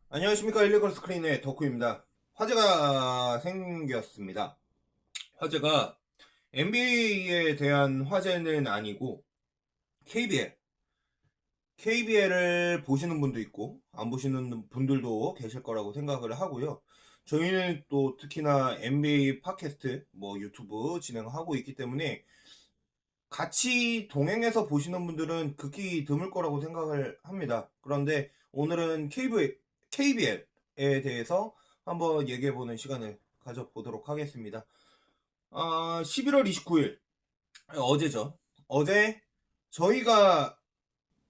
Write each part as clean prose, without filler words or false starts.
안녕하십니까. 일리걸 스크린의 덕후입니다. 화제가 생겼습니다. 화제가 NBA에 대한 화제는 아니고 KBL을 보시는 분도 있고 안 보시는 분들도 계실 거라고 생각을 하고요. 저희는 또 특히나 NBA 팟캐스트 유튜브 진행하고 있기 때문에 같이 동행해서 보시는 분들은 극히 드물 거라고 생각을 합니다. 그런데 오늘은 KBL에 대해서 한번 얘기해보는 시간을 가져보도록 하겠습니다. 11월 29일, 어제죠. 어제 저희가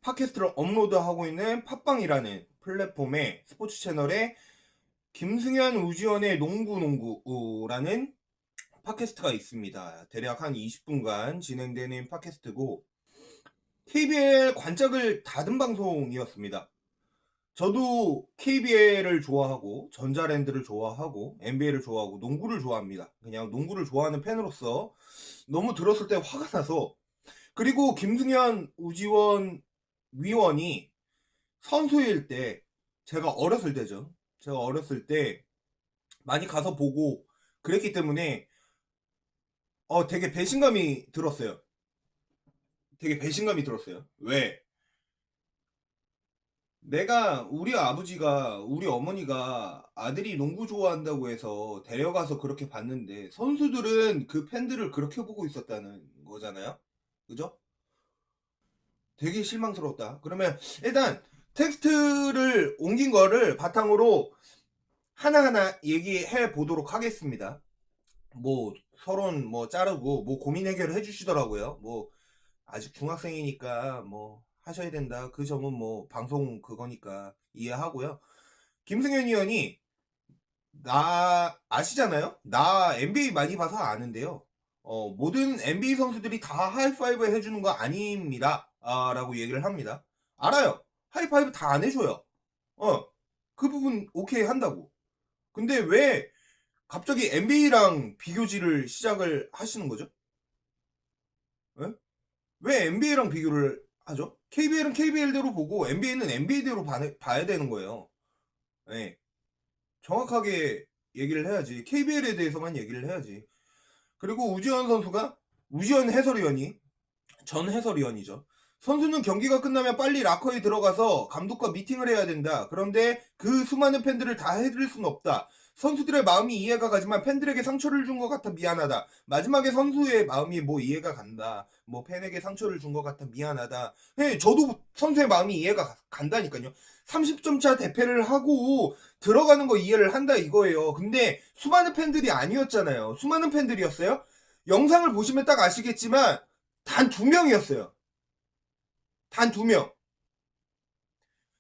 팟캐스트를 업로드하고 있는 팟빵이라는 플랫폼의 스포츠 채널에 김승현 우지원의 농구라는 팟캐스트가 있습니다. 대략 한 20분간 진행되는 팟캐스트고 KBL 관짝을 닫은 방송이었습니다. 저도 KBL을 좋아하고 전자랜드를 좋아하고 NBA를 좋아하고 농구를 좋아합니다. 그냥 농구를 좋아하는 팬으로서 너무 들었을 때 화가 나서, 그리고 김승현 우지원 위원이 선수일 때, 제가 어렸을 때죠. 제가 어렸을 때 많이 가서 보고 그랬기 때문에 되게 배신감이 들었어요. 되게 배신감이 들었어요. 왜? 우리 아버지가, 우리 어머니가 아들이 농구 좋아한다고 해서 데려가서 그렇게 봤는데, 선수들은 그 팬들을 그렇게 보고 있었다는 거잖아요? 그죠? 되게 실망스러웠다. 그러면 일단 텍스트를 옮긴 거를 바탕으로 하나하나 얘기해 보도록 하겠습니다. 서론 자르고 고민 해결을 해주시더라고요. 아직 중학생이니까 하셔야 된다. 그 점은 방송 그거니까 이해하고요. 김승현 의원이, 나 아시잖아요? 나 NBA 많이 봐서 아는데요. 모든 NBA 선수들이 다 하이파이브 해주는 거 아닙니다. 라고 얘기를 합니다. 알아요. 하이파이브 다 안 해줘요. 그 부분 오케이 한다고. 근데 왜 갑자기 NBA랑 비교지를 시작을 하시는 거죠? 예? 왜 NBA랑 비교를 하죠? KBL은 KBL대로 보고 NBA는 NBA대로 봐야 되는 거예요. 네. 정확하게 얘기를 해야지. KBL에 대해서만 얘기를 해야지. 그리고 우지원 해설위원이, 전 해설위원이죠. 선수는 경기가 끝나면 빨리 라커에 들어가서 감독과 미팅을 해야 된다. 그런데 그 수많은 팬들을 다 해드릴 수는 없다. 선수들의 마음이 이해가 가지만 팬들에게 상처를 준 것 같아 미안하다. 마지막에 선수의 마음이 이해가 간다. 팬에게 상처를 준 것 같아 미안하다. 네, 저도 선수의 마음이 이해가 간다니까요. 30점 차 대패를 하고 들어가는 거 이해를 한다 이거예요. 근데 수많은 팬들이 아니었잖아요. 수많은 팬들이었어요? 영상을 보시면 딱 아시겠지만 단 2명이었어요. 단 2명.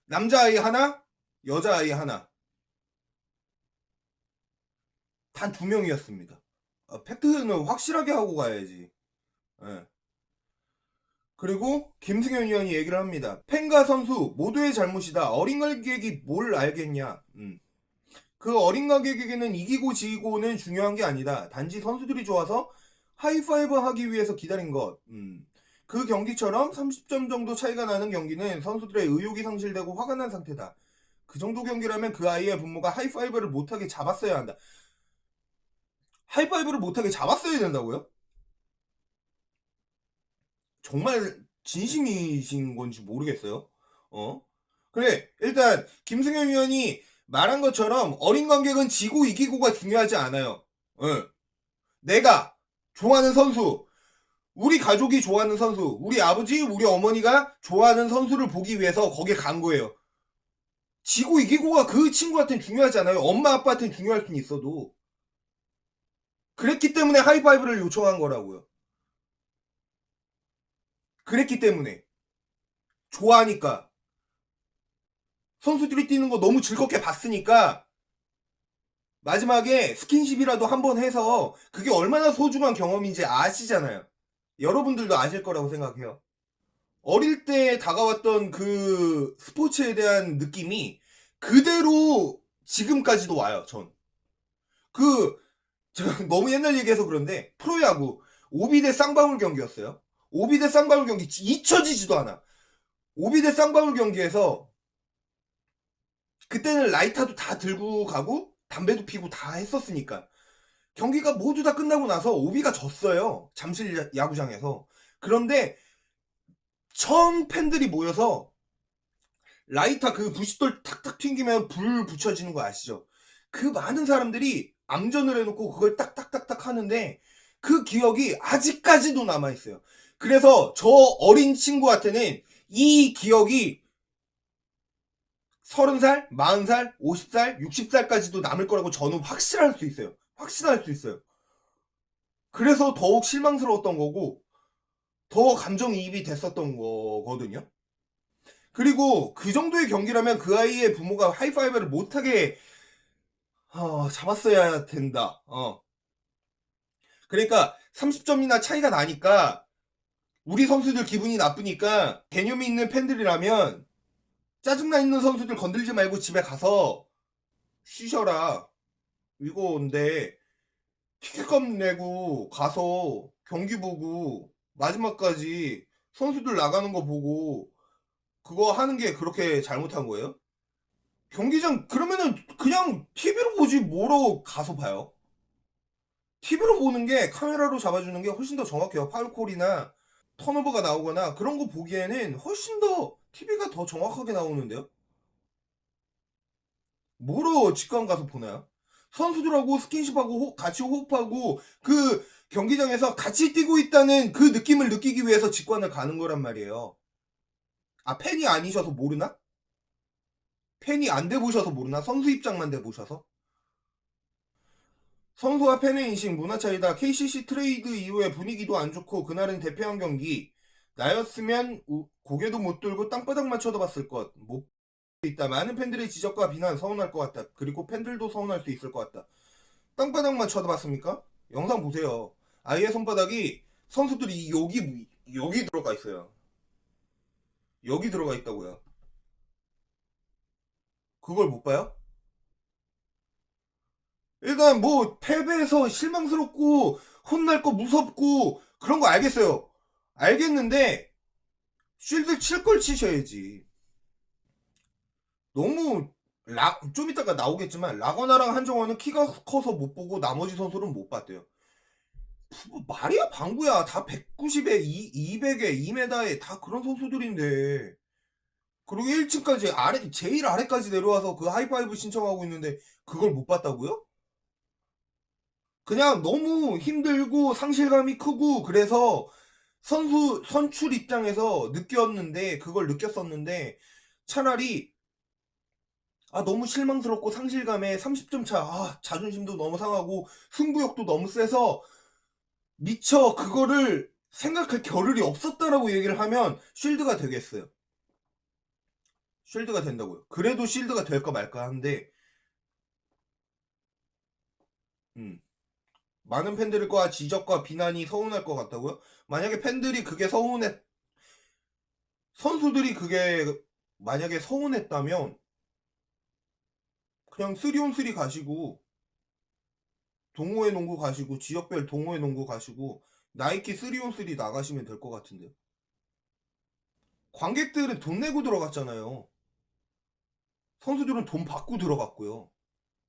남자아이 하나, 여자아이 하나. 단 2명이었습니다. 팩트는 확실하게 하고 가야지. 예. 그리고 김승현 위원이 얘기를 합니다. 팬과 선수 모두의 잘못이다. 어린 가객이 뭘 알겠냐. 그 어린 가객에게는 이기고 지고는 중요한 게 아니다. 단지 선수들이 좋아서 하이파이브 하기 위해서 기다린 것. 그 경기처럼 30점 정도 차이가 나는 경기는 선수들의 의욕이 상실되고 화가 난 상태다. 그 정도 경기라면 그 아이의 부모가 하이파이브를 못하게 잡았어야 한다. 하이파이브를 못하게 잡았어야 된다고요? 정말 진심이신 건지 모르겠어요. 어? 그래, 일단 김승현 위원이 말한 것처럼 어린 관객은 지고 이기고가 중요하지 않아요. 내가 좋아하는 선수, 우리 가족이 좋아하는 선수, 우리 아버지, 우리 어머니가 좋아하는 선수를 보기 위해서 거기에 간 거예요. 지고 이기고가 그 친구한테는 중요하지 않아요. 엄마 아빠한테는 중요할 수는 있어도. 그랬기 때문에 하이파이브를 요청한 거라고요. 그랬기 때문에. 좋아하니까. 선수들이 뛰는 거 너무 즐겁게 봤으니까 마지막에 스킨십이라도 한번 해서, 그게 얼마나 소중한 경험인지 아시잖아요. 여러분들도 아실 거라고 생각해요. 어릴 때 다가왔던 그 스포츠에 대한 느낌이 그대로 지금까지도 와요, 전. 그, 제가 너무 옛날 얘기해서 그런데, 프로야구, 오비 대 쌍방울 경기였어요. 오비 대 쌍방울 경기 잊혀지지도 않아. 오비 대 쌍방울 경기에서 그때는 라이터도 다 들고 가고 담배도 피고 다 했었으니까. 경기가 모두 다 끝나고 나서 오비가 졌어요. 잠실 야구장에서. 그런데 전 팬들이 모여서 라이터 그 부싯돌 탁탁 튕기면 불 붙여지는 거 아시죠? 그 많은 사람들이 앙전을 해놓고 그걸 딱딱딱딱 하는데 그 기억이 아직까지도 남아있어요. 그래서 저 어린 친구한테는 이 기억이 30살, 40살, 50살, 60살까지도 남을 거라고 저는 확실할 수 있어요. 확신할 수 있어요. 그래서 더욱 실망스러웠던 거고 더 감정이입이 됐었던 거거든요. 그리고 그 정도의 경기라면 그 아이의 부모가 하이파이브를 못하게 잡았어야 된다. 그러니까 30점이나 차이가 나니까 우리 선수들 기분이 나쁘니까 개념이 있는 팬들이라면 짜증나 있는 선수들 건들지 말고 집에 가서 쉬셔라. 이거 근데 티켓값 내고 가서 경기 보고 마지막까지 선수들 나가는 거 보고 그거 하는 게 그렇게 잘못한 거예요? 경기장 그러면은 그냥 TV로 보지 뭐로 가서 봐요? TV로 보는 게 카메라로 잡아주는 게 훨씬 더 정확해요. 파울콜이나 턴오버가 나오거나 그런 거 보기에는 훨씬 더 TV가 더 정확하게 나오는데요. 뭐로 직관 가서 보나요? 선수들하고 스킨십하고 같이 호흡하고 그 경기장에서 같이 뛰고 있다는 그 느낌을 느끼기 위해서 직관을 가는 거란 말이에요. 아, 팬이 아니셔서 모르나? 팬이 안 돼 보셔서 모르나? 선수 입장만 돼 보셔서? 선수와 팬의 인식 문화 차이다. KCC 트레이드 이후에 분위기도 안 좋고 그날은 대표한 경기. 나였으면 고개도 못 들고 땅바닥만 쳐다봤을 것. 못 있다. 많은 팬들의 지적과 비난 서운할 것 같다. 그리고 팬들도 서운할 수 있을 것 같다. 땅바닥만 쳐다봤습니까? 영상 보세요. 아이의 손바닥이 선수들이 여기 들어가 있어요. 여기 들어가 있다고요. 그걸 못 봐요? 일단 뭐 패배해서 실망스럽고 혼날 거 무섭고 그런 거 알겠어요. 알겠는데 쉴드 칠 걸 치셔야지. 너무 좀 이따가 나오겠지만 라거나랑 한정환은 키가 커서 못 보고 나머지 선수는 못 봤대요. 뭐 말이야 방구야. 다 190에 200에 2m에 다 그런 선수들인데. 그리고 1층까지 제일 아래까지 내려와서 그 하이파이브 신청하고 있는데 그걸 못 봤다고요? 그냥 너무 힘들고 상실감이 크고 그래서 선출 입장에서 그걸 느꼈었는데 차라리 너무 실망스럽고 상실감에 30점 차, 자존심도 너무 상하고 승부욕도 너무 세서 미처 그거를 생각할 겨를이 없었다라고 얘기를 하면 쉴드가 되겠어요. 쉴드가 된다고요. 그래도 쉴드가 될까 말까 한데, 많은 팬들과 지적과 비난이 서운할 것 같다고요? 만약에 팬들이 그게 선수들이 그게 만약에 서운했다면, 그냥 3on3 가시고, 동호회 농구 가시고, 지역별 동호회 농구 가시고, 나이키 3on3 나가시면 될 것 같은데. 관객들은 돈 내고 들어갔잖아요. 선수들은 돈 받고 들어갔고요.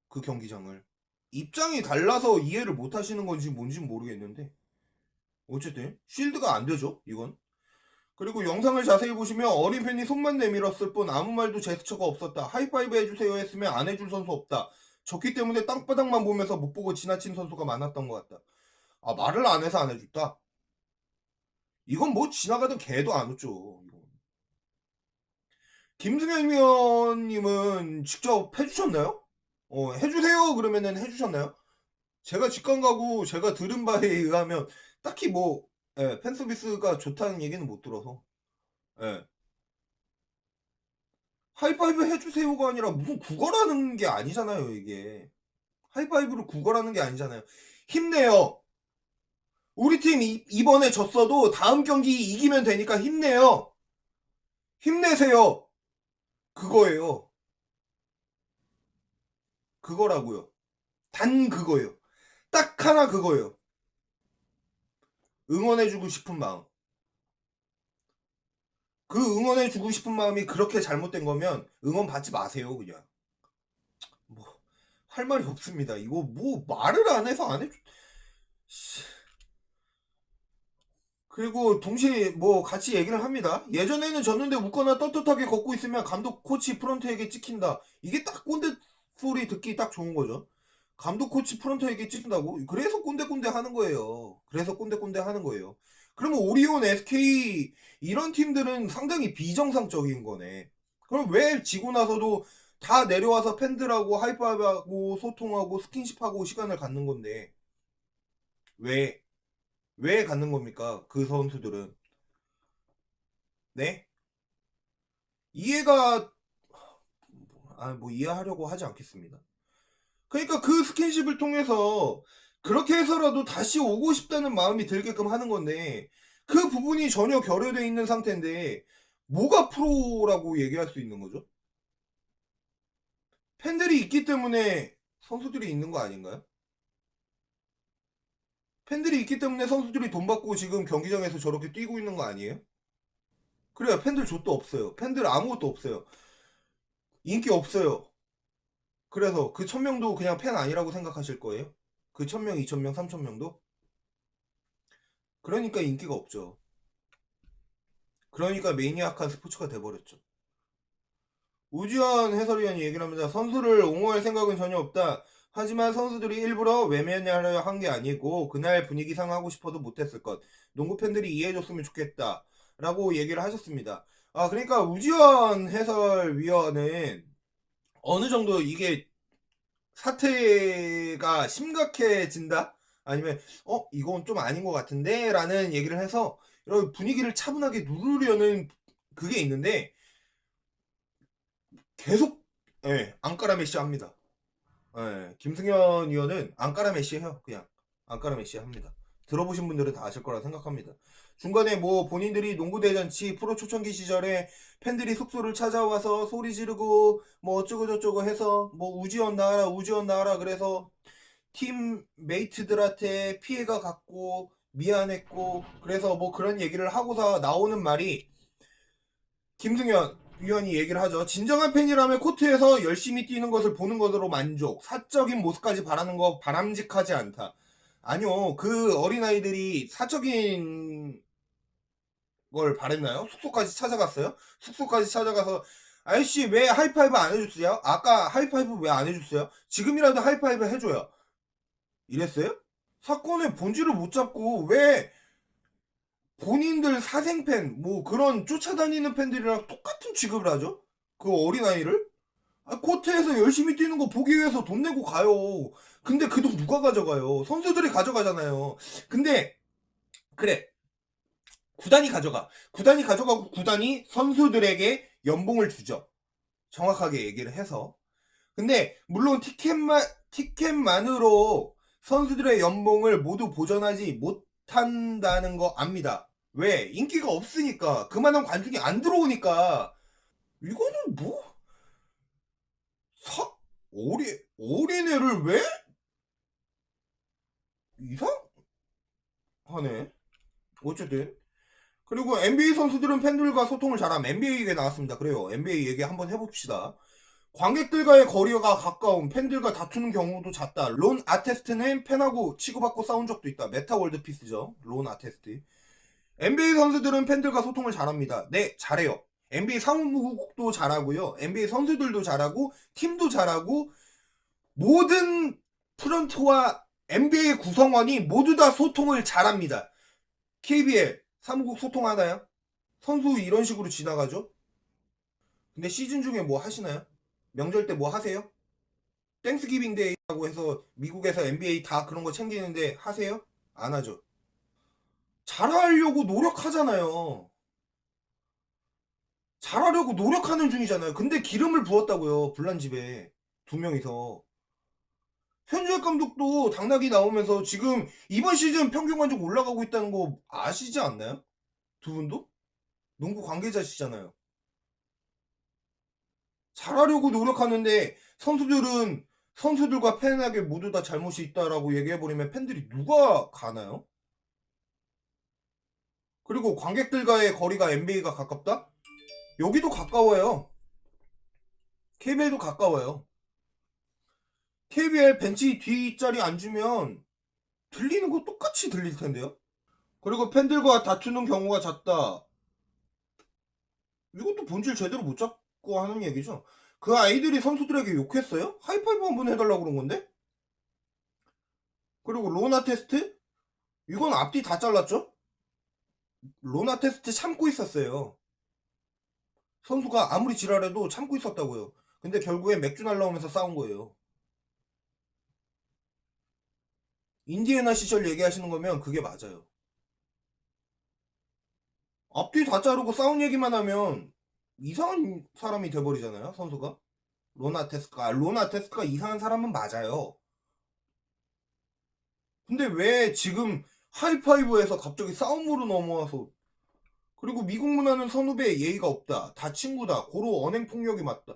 그 경기장을. 입장이 달라서 이해를 못 하시는 건지 뭔지 모르겠는데. 어쨌든, 쉴드가 안 되죠, 이건. 그리고 영상을 자세히 보시면 어린 팬이 손만 내밀었을 뿐 아무 말도 제스처가 없었다. 하이파이브 해주세요 했으면 안 해줄 선수 없다. 졌기 때문에 땅바닥만 보면서 못 보고 지나친 선수가 많았던 것 같다. 말을 안 해서 안 해줬다? 이건 뭐 지나가던 개도 안 웃죠. 김승현 위원님은 직접 해주셨나요? 해주세요 그러면은 해주셨나요? 제가 직관 가고 제가 들은 바에 의하면 딱히 팬 서비스가 좋다는 얘기는 못 들어서. 예. 하이파이브 해주세요가 아니라 무슨 구걸하는 게 아니잖아요, 이게. 하이파이브를 구걸하는 게 아니잖아요. 힘내요. 우리 팀 이번에 졌어도 다음 경기 이기면 되니까 힘내요. 힘내세요. 그거예요. 그거라고요. 단 그거예요. 딱 하나 그거예요. 응원해주고 싶은 마음. 그 응원해주고 싶은 마음이 그렇게 잘못된 거면 응원 받지 마세요, 그냥. 할 말이 없습니다. 이거 뭐 말을 안 해서 안 해. 그리고 동시에 뭐 같이 얘기를 합니다. 예전에는 졌는데 웃거나 떳떳하게 걷고 있으면 감독 코치 프런트에게 찍힌다. 이게 딱 꼰대 소리 듣기 딱 좋은 거죠. 감독 코치 프런트에게 찍힌다고? 그래서 꼰대꼰대 하는 거예요. 그래서 꼰대꼰대 하는 거예요. 그러면 오리온, SK 이런 팀들은 상당히 비정상적인 거네. 그럼 왜 지고 나서도 다 내려와서 팬들하고 하이파이브하고 소통하고 스킨십하고 시간을 갖는 건데 왜? 왜 갖는 겁니까? 그 선수들은. 네? 이해가, 뭐 이해하려고 하지 않겠습니다. 그러니까 그 스킨십을 통해서 그렇게 해서라도 다시 오고 싶다는 마음이 들게끔 하는 건데 그 부분이 전혀 결여되어 있는 상태인데 뭐가 프로라고 얘기할 수 있는 거죠? 팬들이 있기 때문에 선수들이 있는 거 아닌가요? 팬들이 있기 때문에 선수들이 돈 받고 지금 경기장에서 저렇게 뛰고 있는 거 아니에요? 그래요. 팬들 족도 없어요. 팬들 아무것도 없어요. 인기 없어요. 그래서 그 1000명도 그냥 팬 아니라고 생각하실 거예요? 그 1000명, 2000명, 3000명도? 그러니까 인기가 없죠. 그러니까 매니악한 스포츠가 돼버렸죠. 우지원 해설위원이 얘기를 합니다. 선수를 옹호할 생각은 전혀 없다. 하지만 선수들이 일부러 외면하려 한 게 아니고 그날 분위기 상하고 싶어도 못했을 것. 농구 팬들이 이해해줬으면 좋겠다. 라고 얘기를 하셨습니다. 그러니까 우지원 해설위원은 어느 정도 이게 사태가 심각해진다? 아니면 이건 좀 아닌 것 같은데? 라는 얘기를 해서 이런 분위기를 차분하게 누르려는 그게 있는데 계속 앙까라 메시 합니다. 김승현 위원은 앙까라 메시 해요. 그냥 앙까라 메시 합니다. 들어보신 분들은 다 아실 거라 생각합니다. 중간에 뭐 본인들이 농구대잔치 프로 초창기 시절에 팬들이 숙소를 찾아와서 소리 지르고 뭐 어쩌고저쩌고 해서 뭐 우지원 나와라 우지원 나와라 그래서 팀 메이트들한테 피해가 갔고 미안했고 그래서 뭐 그런 얘기를 하고서 나오는 말이 김승현 위원이 얘기를 하죠. 진정한 팬이라면 코트에서 열심히 뛰는 것을 보는 것으로 만족. 사적인 모습까지 바라는 거 바람직하지 않다. 아니요. 그 어린아이들이 사적인 걸 바랬나요? 숙소까지 찾아갔어요? 숙소까지 찾아가서 아저씨 왜 하이파이브 안 해줬어요? 아까 하이파이브 왜 안 해줬어요? 지금이라도 하이파이브 해줘요. 이랬어요? 사건의 본질을 못 잡고 왜 본인들 사생팬 뭐 그런 쫓아다니는 팬들이랑 똑같은 취급을 하죠? 그 어린아이를? 코트에서 열심히 뛰는 거 보기 위해서 돈 내고 가요. 근데 그 돈 누가 가져가요? 선수들이 가져가잖아요. 근데 그래 구단이 가져가. 구단이 가져가고 구단이 선수들에게 연봉을 주죠. 정확하게 얘기를 해서. 근데 물론 티켓만으로 선수들의 연봉을 모두 보전하지 못한다는 거 압니다. 왜? 인기가 없으니까. 그만한 관중이 안 들어오니까. 이거는 뭐? 사, 어린애를 왜? 이상하네. 어쨌든. 그리고 NBA 선수들은 팬들과 소통을 잘함. NBA 얘기 나왔습니다. 그래요. NBA 얘기 한번 해봅시다. 관객들과의 거리가 가까움, 팬들과 다투는 경우도 잦다. 론 아테스트는 팬하고 치고받고 싸운 적도 있다. 메타 월드피스죠. 론 아테스트. NBA 선수들은 팬들과 소통을 잘합니다. 네, 잘해요. NBA 사무국도 잘하고요. NBA 선수들도 잘하고, 팀도 잘하고, 모든 프런트와 NBA 구성원이 모두 다 소통을 잘합니다. KBL 사무국 소통하나요? 선수 이런 식으로 지나가죠? 근데 시즌 중에 뭐 하시나요? 명절 때 뭐 하세요? 땡스기빙 데이라고 해서 미국에서 NBA 다 그런 거 챙기는데 하세요? 안 하죠. 잘하려고 노력하잖아요. 잘하려고 노력하는 중이잖아요. 근데 기름을 부었다고요. 불난집에. 두 명이서. 현주혁 감독도 당나귀 나오면서 지금 이번 시즌 평균 관중 올라가고 있다는 거 아시지 않나요? 두 분도? 농구 관계자시잖아요. 잘하려고 노력하는데 선수들은 선수들과 팬에게 모두 다 잘못이 있다라고 얘기해버리면 팬들이 누가 가나요? 그리고 관객들과의 거리가 NBA가 가깝다? 여기도 가까워요. KBL도 가까워요. KBL 벤치 뒷자리 앉으면 들리는 거 똑같이 들릴 텐데요. 그리고 팬들과 다투는 경우가 잦다. 이것도 본질 제대로 못 잡고 하는 얘기죠. 그 아이들이 선수들에게 욕했어요? 하이파이브 한번 해달라고 그런 건데? 그리고 로나 테스트? 이건 앞뒤 다 잘랐죠? 로나 테스트 참고 있었어요. 선수가 아무리 지랄해도 참고 있었다고요. 근데 결국엔 맥주 날라오면서 싸운 거예요. 인디애나 시절 얘기하시는 거면 그게 맞아요. 앞뒤 다 자르고 싸운 얘기만 하면 이상한 사람이 돼버리잖아요, 선수가. 로나 테스크가 이상한 사람은 맞아요. 근데 왜 지금 하이파이브에서 갑자기 싸움으로 넘어와서, 그리고 미국 문화는 선후배에 예의가 없다, 다 친구다, 고로 언행폭력이 맞다.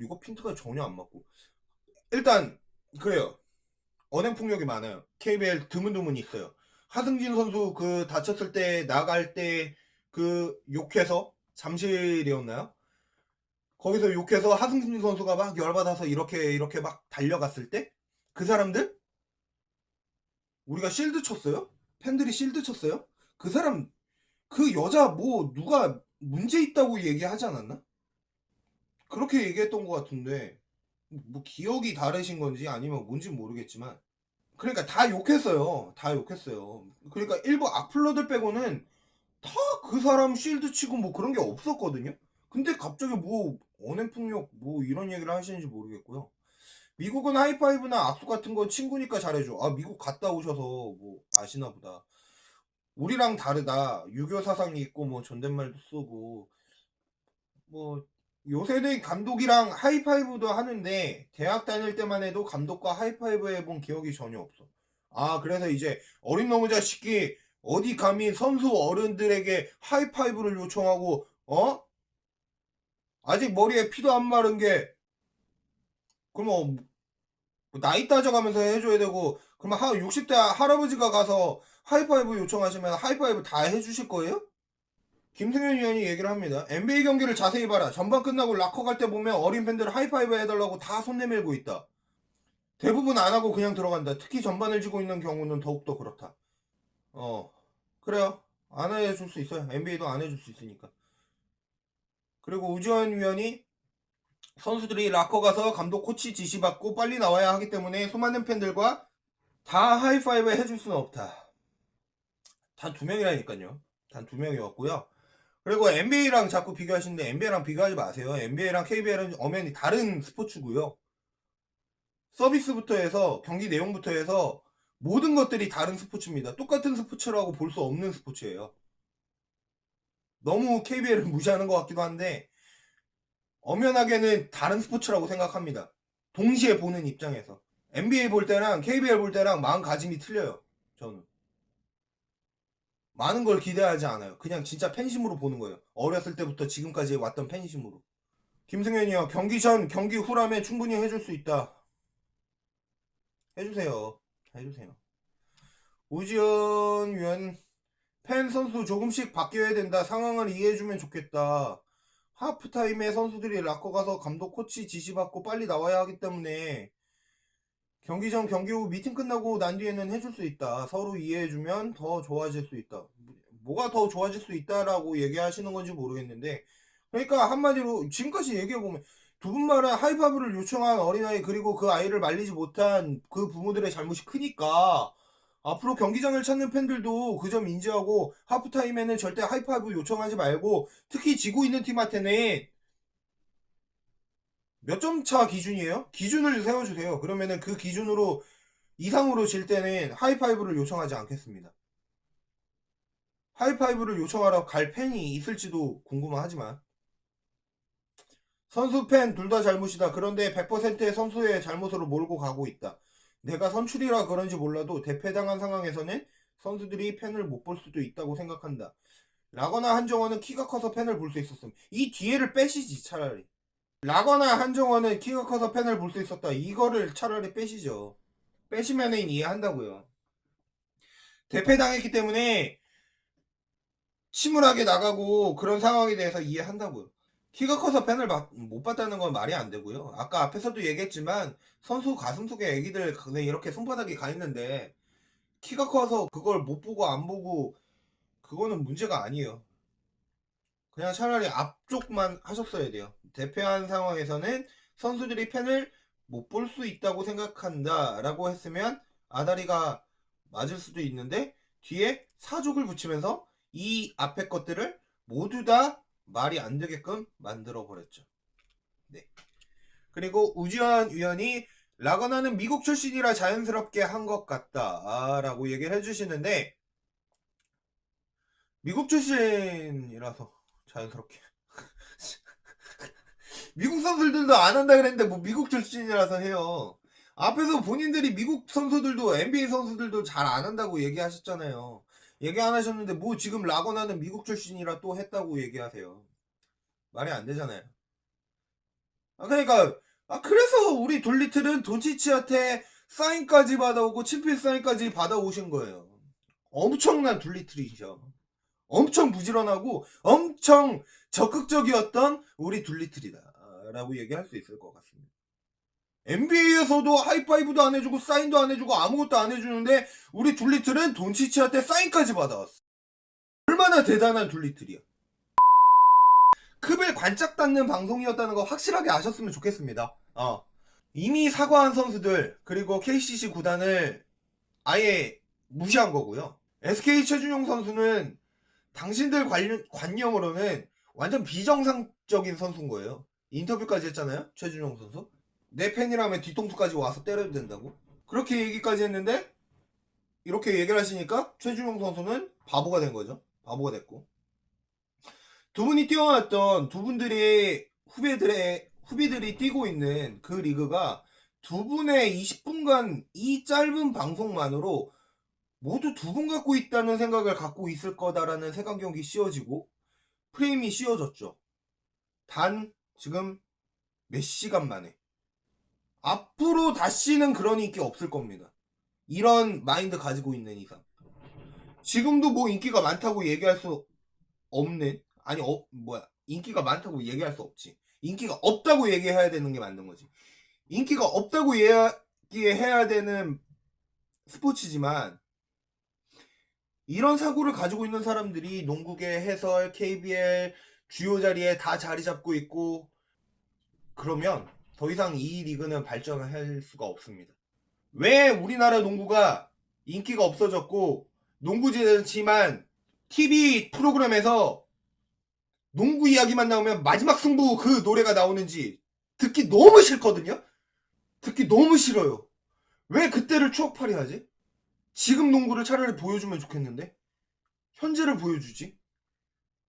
이거 핀트가 전혀 안 맞고. 일단 그래요. 언행폭력이 많아요. KBL 드문드문 있어요. 하승진 선수 그 다쳤을 때 나갈 때 그 욕해서, 잠실이었나요? 거기서 욕해서 하승진 선수가 막 열받아서 이렇게 막 달려갔을 때 그 사람들, 우리가 실드 쳤어요? 팬들이 실드 쳤어요? 그 사람, 그 여자 뭐 누가 문제 있다고 얘기하지 않았나? 그렇게 얘기했던 것 같은데, 뭐 기억이 다르신 건지 아니면 뭔지 모르겠지만, 그러니까 다 욕했어요. 다 욕했어요. 그러니까 일부 악플러들 빼고는 다 그 사람 실드 치고 뭐 그런 게 없었거든요. 근데 갑자기 뭐 언행폭력 뭐 이런 얘기를 하시는지 모르겠고요. 미국은 하이파이브나 악수 같은 거 친구니까 잘해줘. 아, 미국 갔다 오셔서 뭐 아시나 보다. 우리랑 다르다. 유교 사상이 있고 뭐 존댓말도 쓰고 뭐, 요새는 감독이랑 하이파이브도 하는데 대학 다닐 때만 해도 감독과 하이파이브 해본 기억이 전혀 없어. 아, 그래서 이제 어린 놈의 자식이 어디 감히 선수 어른들에게 하이파이브를 요청하고, 아직 머리에 피도 안 마른 게, 그럼 나이 따져가면서 해줘야 되고, 그러면 60대 할아버지가 가서 하이파이브 요청하시면 하이파이브 다 해주실 거예요? 김승현 위원이 얘기를 합니다. NBA 경기를 자세히 봐라. 전반 끝나고 락커 갈 때 보면 어린 팬들 하이파이브 해달라고 다 손 내밀고 있다. 대부분 안 하고 그냥 들어간다. 특히 전반을 지고 있는 경우는 더욱더 그렇다. 그래요. 안 해줄 수 있어요. NBA도 안 해줄 수 있으니까. 그리고 우지원 위원이 선수들이 락커 가서 감독 코치 지시받고 빨리 나와야 하기 때문에 수많은 팬들과 다 하이파이브 해줄 수는 없다. 단 2명이라니까요. 단 2명이었고요. 그리고 NBA랑 자꾸 비교하시는데 NBA랑 비교하지 마세요. NBA랑 KBL은 엄연히 다른 스포츠고요. 서비스부터 해서 경기 내용부터 해서 모든 것들이 다른 스포츠입니다. 똑같은 스포츠라고 볼 수 없는 스포츠예요. 너무 KBL을 무시하는 것 같기도 한데 엄연하게는 다른 스포츠라고 생각합니다. 동시에 보는 입장에서. NBA 볼 때랑 KBL 볼 때랑 마음가짐이 틀려요. 저는. 많은 걸 기대하지 않아요. 그냥 진짜 팬심으로 보는 거예요. 어렸을 때부터 지금까지 왔던 팬심으로. 김승현이요. 경기 전, 경기 후라면 충분히 해줄 수 있다. 해주세요. 해주세요. 우지연 위원, 팬 선수 조금씩 바뀌어야 된다. 상황을 이해해주면 좋겠다. 하프타임에 선수들이 락커 가서 감독 코치 지시받고 빨리 나와야 하기 때문에 경기 전 경기 후 미팅 끝나고 난 뒤에는 해줄 수 있다. 서로 이해해주면 더 좋아질 수 있다. 뭐가 더 좋아질 수 있다라고 얘기하시는 건지 모르겠는데, 그러니까 한마디로 지금까지 얘기해보면 두 분 말은 하이파브를 요청한 어린아이, 그리고 그 아이를 말리지 못한 그 부모들의 잘못이 크니까 앞으로 경기장을 찾는 팬들도 그 점 인지하고 하프타임에는 절대 하이파이브 요청하지 말고, 특히 지고 있는 팀한테는 몇 점 차 기준이에요? 기준을 세워주세요. 그러면은 그 기준으로 이상으로 질 때는 하이파이브를 요청하지 않겠습니다. 하이파이브를 요청하러 갈 팬이 있을지도 궁금하지만, 선수 팬 둘 다 잘못이다. 그런데 100%의 선수의 잘못으로 몰고 가고 있다. 내가 선출이라 그런지 몰라도 대패당한 상황에서는 선수들이 팬을 못 볼 수도 있다고 생각한다. 라거나 한정원은 키가 커서 팬을 볼 수 있었음. 이 뒤에를 빼시지, 차라리. 라거나 한정원은 키가 커서 팬을 볼 수 있었다. 이거를 차라리 빼시죠. 빼시면은 이해한다고요. 대패당했기 때문에 침울하게 나가고 그런 상황에 대해서 이해한다고요. 키가 커서 팬을 못 받다는 건 말이 안 되고요. 아까 앞에서도 얘기했지만 선수 가슴 속에 애기들 그냥 이렇게 손바닥이 가 있는데 키가 커서 그걸 못 보고 안 보고 그거는 문제가 아니에요. 그냥 차라리 앞쪽만 하셨어야 돼요. 대표한 상황에서는 선수들이 팬을 못 볼 수 있다고 생각한다 라고 했으면 아다리가 맞을 수도 있는데 뒤에 사족을 붙이면서 이 앞에 것들을 모두 다 말이 안 되게끔 만들어 버렸죠. 네. 그리고 우지환 위원이 라거나는 미국 출신이라 자연스럽게 한 것 같다 라고 얘기를 해주시는데 미국 출신이라서 자연스럽게 미국 선수들도 안 한다 그랬는데 뭐 미국 출신이라서 해요. 앞에서 본인들이 미국 선수들도 NBA 선수들도 잘 안 한다고 얘기하셨잖아요. 얘기 안 하셨는데 뭐 지금 라거나는 미국 출신이라 또 했다고 얘기하세요. 말이 안 되잖아요. 그러니까 그래서 우리 돌리틀은 돈치치한테 사인까지 받아오고 친필 사인까지 받아오신 거예요. 엄청난 돌리틀이죠. 엄청 부지런하고 엄청 적극적이었던 우리 둘리틀이다 라고 얘기할 수 있을 것 같습니다. NBA에서도 하이파이브도 안 해주고 사인도 안 해주고 아무것도 안 해주는데 우리 둘리틀은 돈치치한테 사인까지 받아왔어. 얼마나 대단한 둘리틀이야. 급을 관짝 닿는 방송이었다는 거 확실하게 아셨으면 좋겠습니다. 이미 사과한 선수들 그리고 KCC 구단을 아예 무시한 거고요. SK 최준용 선수는 당신들 관념으로는 완전 비정상적인 선수인 거예요. 인터뷰까지 했잖아요. 최준용 선수. 내 팬이라면 뒤통수까지 와서 때려도 된다고. 그렇게 얘기까지 했는데 이렇게 얘기를 하시니까 최준용 선수는 바보가 된 거죠. 바보가 됐고. 두 분이 뛰어났던 두 분들이 후배들이 뛰고 있는 그 리그가 두 분의 20분간 이 짧은 방송만으로 모두 두 분 갖고 있다는 생각을 갖고 있을 거다라는 색안경이 씌워지고 프레임이 씌워졌죠. 단 지금 몇 시간 만에. 앞으로 다시는 그런 인기 없을 겁니다. 이런 마인드 가지고 있는 이상. 지금도 뭐 인기가 많다고 얘기할 수 없는 아니 인기가 많다고 얘기할 수 없지. 인기가 없다고 얘기해야 되는 게 맞는 거지. 인기가 없다고 얘기해야 되는 스포츠지만 이런 사고를 가지고 있는 사람들이 농구계 해설, KBL 주요 자리에 다 자리 잡고 있고 그러면 더 이상 이 리그는 발전을 할 수가 없습니다. 왜 우리나라 농구가 인기가 없어졌고 농구지만 TV 프로그램에서 농구 이야기만 나오면 마지막 승부 그 노래가 나오는지 듣기 너무 싫거든요. 듣기 너무 싫어요. 왜 그때를 추억팔이 하지? 지금 농구를 차라리 보여주면 좋겠는데 현재를 보여주지.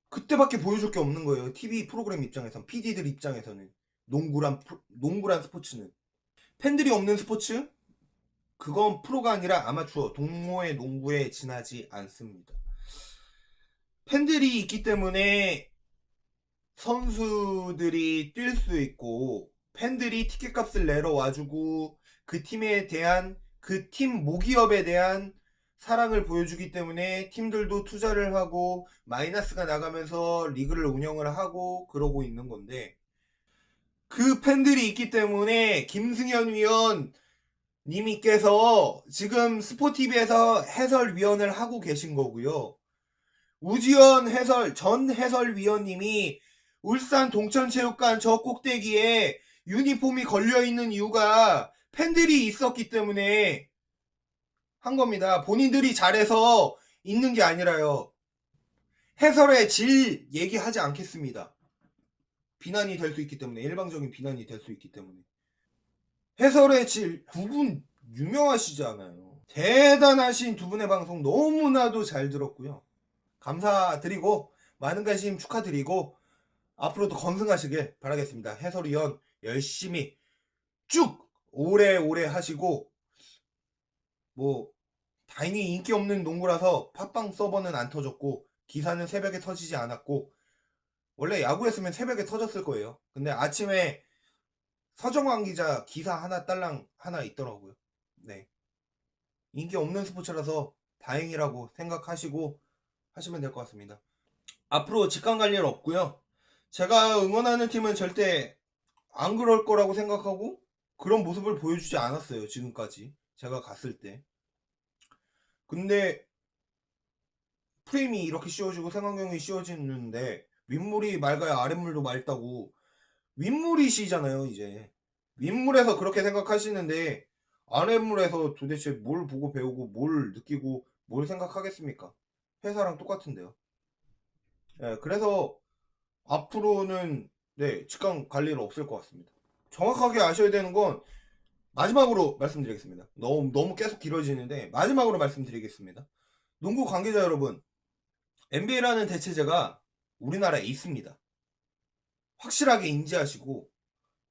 그때밖에 보여줄 게 없는 거예요. TV 프로그램 입장에선 PD들 입장에서는 농구란 스포츠는 팬들이 없는 스포츠 그건 프로가 아니라 아마추어 동호회 농구에 지나지 않습니다. 팬들이 있기 때문에 선수들이 뛸 수 있고 팬들이 티켓값을 내러 와주고 그 팀에 대한 그 팀 모기업에 대한 사랑을 보여주기 때문에 팀들도 투자를 하고 마이너스가 나가면서 리그를 운영을 하고 그러고 있는 건데 그 팬들이 있기 때문에 김승현 위원 님께서 지금 스포티비에서 해설위원을 하고 계신 거고요. 우지연 전 해설위원님이 울산 동천체육관 저 꼭대기에 유니폼이 걸려있는 이유가 팬들이 있었기 때문에 한 겁니다. 본인들이 잘해서 있는 게 아니라요. 해설의 질 얘기하지 않겠습니다. 비난이 될 수 있기 때문에 일방적인 비난이 될 수 있기 때문에 해설의 질 두 분 유명하시잖아요. 대단하신 두 분의 방송 너무나도 잘 들었고요. 감사드리고 많은 관심 축하드리고 앞으로도 건승하시길 바라겠습니다. 해설위원 열심히 쭉 오래오래 하시고 뭐 다행히 인기 없는 농구라서 팟빵 서버는 안 터졌고 기사는 새벽에 터지지 않았고 원래 야구했으면 새벽에 터졌을 거예요. 근데 아침에 서정환 기자 기사 하나 딸랑 하나 있더라고요. 네. 인기 없는 스포츠라서 다행이라고 생각하시고 하시면 될 것 같습니다. 앞으로 직관 갈 일 없고요. 제가 응원하는 팀은 절대 안 그럴 거라고 생각하고 그런 모습을 보여주지 않았어요. 지금까지 제가 갔을 때. 근데 프레임이 이렇게 씌워지고 생활경이 씌워지는데 윗물이 맑아야 아랫물도 맑다고 윗물이시잖아요 이제. 윗물에서 그렇게 생각하시는데 아랫물에서 도대체 뭘 보고 배우고 뭘 느끼고 뭘 생각하겠습니까? 회사랑 똑같은데요. 예, 그래서 앞으로는 네, 직강 갈 일은 없을 것 같습니다. 정확하게 아셔야 되는 건 마지막으로 말씀드리겠습니다. 너무 계속 길어지는데 마지막으로 말씀드리겠습니다. 농구 관계자 여러분, NBA라는 대체제가 우리나라에 있습니다. 확실하게 인지하시고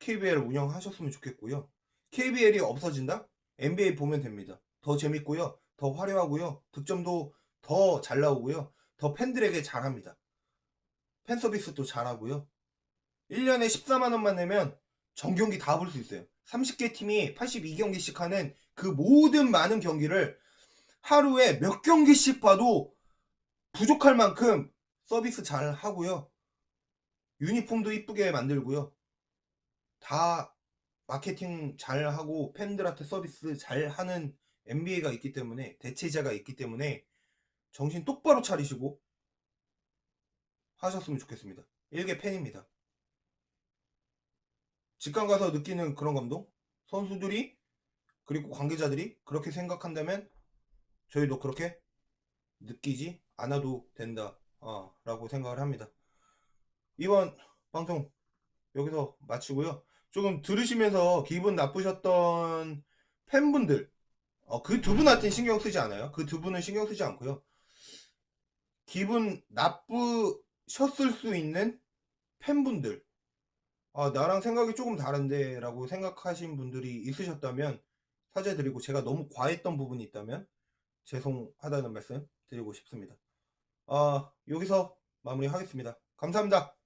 KBL 운영하셨으면 좋겠고요. KBL이 없어진다? NBA 보면 됩니다. 더 재밌고요. 더 화려하고요. 득점도 더 잘 나오고요. 더 팬들에게 잘합니다. 팬 서비스도 잘하고요. 1년에 14만원만 내면 전경기 다 볼 수 있어요. 30개 팀이 82경기씩 하는 그 모든 많은 경기를 하루에 몇 경기씩 봐도 부족할 만큼 서비스 잘 하고요. 유니폼도 이쁘게 만들고요. 다 마케팅 잘 하고 팬들한테 서비스 잘 하는 NBA가 있기 때문에, 대체제가 있기 때문에 정신 똑바로 차리시고 하셨으면 좋겠습니다. 일개 팬입니다. 직관 가서 느끼는 그런 감동? 선수들이 그리고 관계자들이 그렇게 생각한다면 저희도 그렇게 느끼지 않아도 된다 라고 생각을 합니다. 이번 방송 여기서 마치고요. 조금 들으시면서 기분 나쁘셨던 팬분들, 그 두 분한테 신경 쓰지 않아요. 그 두 분은 신경 쓰지 않고요. 기분 나쁘셨을 수 있는 팬분들, 나랑 생각이 조금 다른데 라고 생각하신 분들이 있으셨다면 사죄드리고, 제가 너무 과했던 부분이 있다면 죄송하다는 말씀 드리고 싶습니다. 여기서 마무리하겠습니다. 감사합니다.